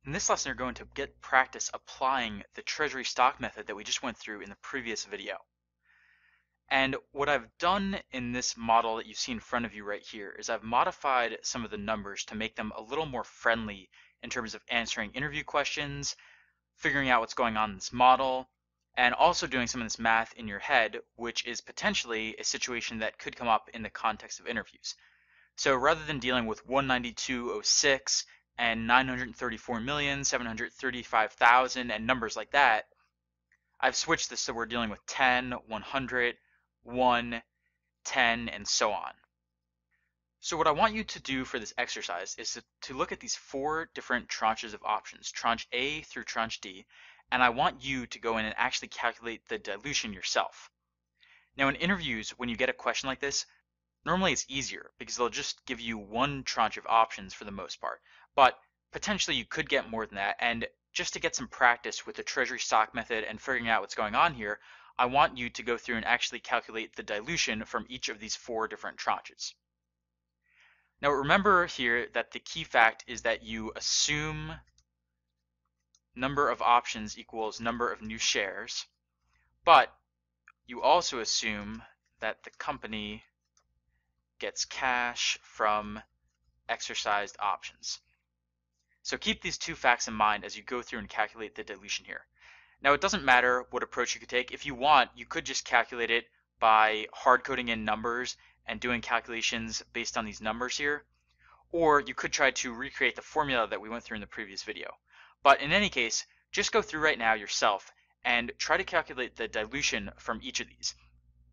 In this lesson, you're going to get practice applying the treasury stock method that we just went through in the previous video. And what I've done in this model that you see in front of you right here is I've modified some of the numbers to make them a little more friendly in terms of answering interview questions, figuring out what's going on in this model, and also doing some of this math in your head, which is potentially a situation that could come up in the context of interviews. So rather than dealing with 192.06 and 934,735,000 and numbers like that, I've switched this so we're dealing with 10, 100, 1, 10, and so on. So what I want you to do for this exercise is to look at these four different tranches of options, tranche A through tranche D, and I want you to go in and actually calculate the dilution yourself. Now in interviews, when you get a question like this, normally it's easier because they'll just give you one tranche of options for the most part, but potentially you could get more than that. And just to get some practice with the treasury stock method and figuring out what's going on here, I want you to go through and actually calculate the dilution from each of these four different tranches. Now remember here that the key fact is that you assume number of options equals number of new shares, but you also assume that the company gets cash from exercised options. So keep these two facts in mind as you go through and calculate the dilution here. Now it doesn't matter what approach you could take. If you want, you could just calculate it by hard coding in numbers and doing calculations based on these numbers here. Or you could try to recreate the formula that we went through in the previous video. But in any case, just go through right now yourself and try to calculate the dilution from each of these.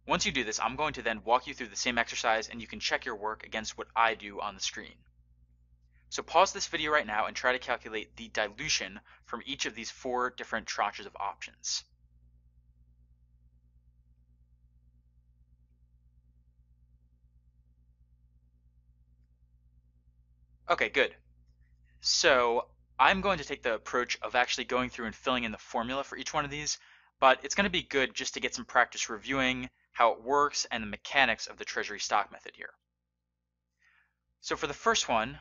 Once you do this, I'm going to then walk you through the same exercise and you can check your work against what I do on the screen. So pause this video right now and try to calculate the dilution from each of these four different tranches of options. Okay, good. So I'm going to take the approach of actually going through and filling in the formula for each one of these, but it's going to be good just to get some practice reviewing how it works and the mechanics of the treasury stock method here. So for the first one,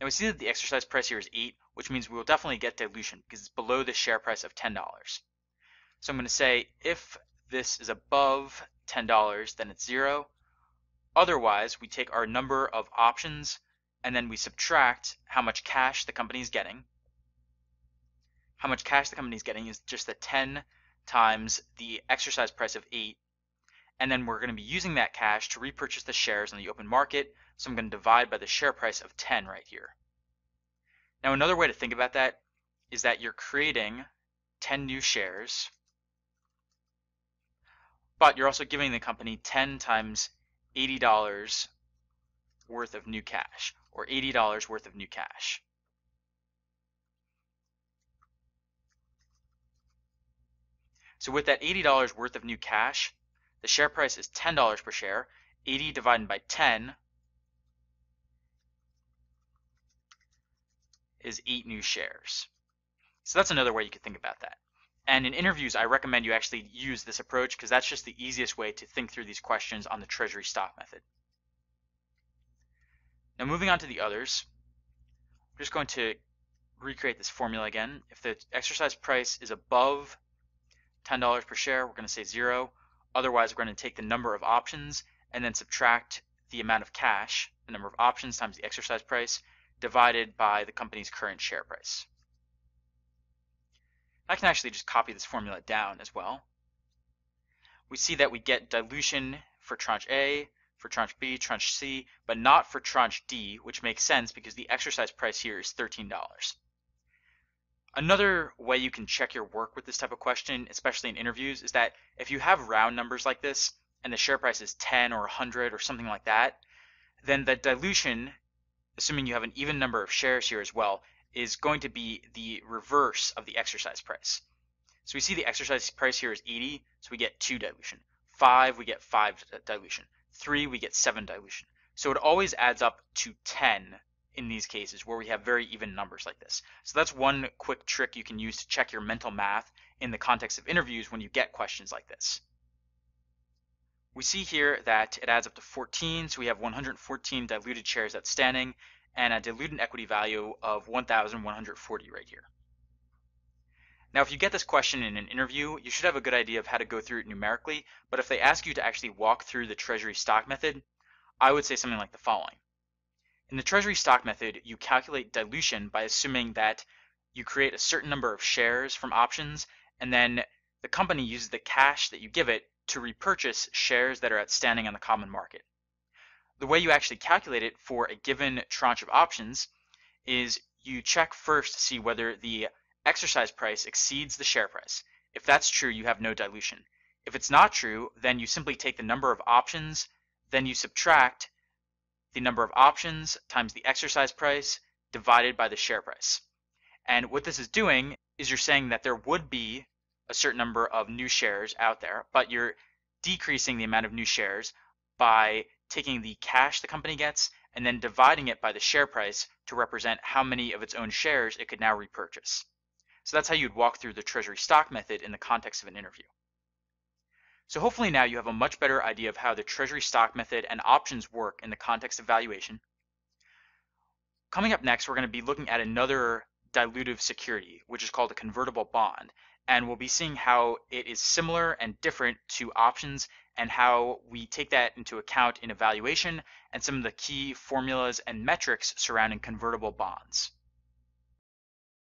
now we see that the exercise price here is 8, which means we will definitely get dilution because it's below the share price of $10. So I'm going to say if this is above $10, then it's 0. Otherwise, we take our number of options and then we subtract how much cash the company is getting. How much cash the company is getting is just the 10 times the exercise price of 8. And then we're going to be using that cash to repurchase the shares on the open market. So I'm going to divide by the share price of 10 right here. Now another way to think about that is that you're creating 10 new shares, but you're also giving the company 10 times $80 worth of new cash, or $80 worth of new cash. So with that $80 worth of new cash, the share price is $10 per share. 80 divided by 10 is 8 new shares. So that's another way you could think about that. And in interviews, I recommend you actually use this approach because that's just the easiest way to think through these questions on the treasury stock method. Now moving on to the others, I'm just going to recreate this formula again. If the exercise price is above $10 per share, we're going to say 0. Otherwise, we're going to take the number of options and then subtract the amount of cash, the number of options times the exercise price, divided by the company's current share price. I can actually just copy this formula down as well. We see that we get dilution for tranche A, for tranche B, tranche C, but not for tranche D, which makes sense because the exercise price here is $13. Another way you can check your work with this type of question, especially in interviews, is that if you have round numbers like this and the share price is 10 or 100 or something like that, then the dilution, assuming you have an even number of shares here as well, is going to be the reverse of the exercise price. So we see the exercise price here is 80, so we get 2 dilution. 5, we get 5 dilution. 3, we get 7 dilution. So it always adds up to 10 in these cases where we have very even numbers like this. So that's one quick trick you can use to check your mental math in the context of interviews when you get questions like this. We see here that it adds up to 14, so we have 114 diluted shares outstanding, and a diluted equity value of 1,140 right here. Now, if you get this question in an interview, you should have a good idea of how to go through it numerically, but if they ask you to actually walk through the treasury stock method, I would say something like the following. In the treasury stock method, you calculate dilution by assuming that you create a certain number of shares from options, and then the company uses the cash that you give it to repurchase shares that are outstanding on the common market. The way you actually calculate it for a given tranche of options is you check first to see whether the exercise price exceeds the share price. If that's true, you have no dilution. If it's not true, then you simply take the number of options, then you subtract the number of options times the exercise price divided by the share price. And what this is doing is you're saying that there would be a certain number of new shares out there, but you're decreasing the amount of new shares by taking the cash the company gets and then dividing it by the share price to represent how many of its own shares it could now repurchase. So that's how you'd walk through the treasury stock method in the context of an interview. So hopefully now you have a much better idea of how the treasury stock method and options work in the context of valuation. Coming up next, we're going to be looking at another dilutive security, which is called a convertible bond. And we'll be seeing how it is similar and different to options and how we take that into account in evaluation and some of the key formulas and metrics surrounding convertible bonds.